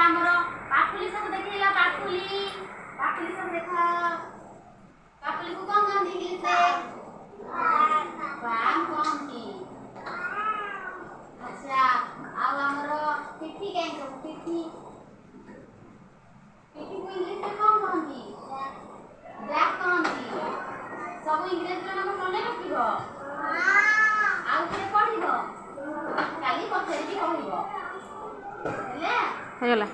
हमरो पापुली सब देखिला पापुली पापुली सब देखा पापुली को कौन कौन इंग्लिश से पाम कौन की अच्छा अब हमरो पिठी के पिठी पिठी को इंग्लिश में कौन कौन की जैक कौन की सब इंग्लिश रे नाम मने रखिबो आउ के पढिबो काली पछरी कहइबो हेले हो गला।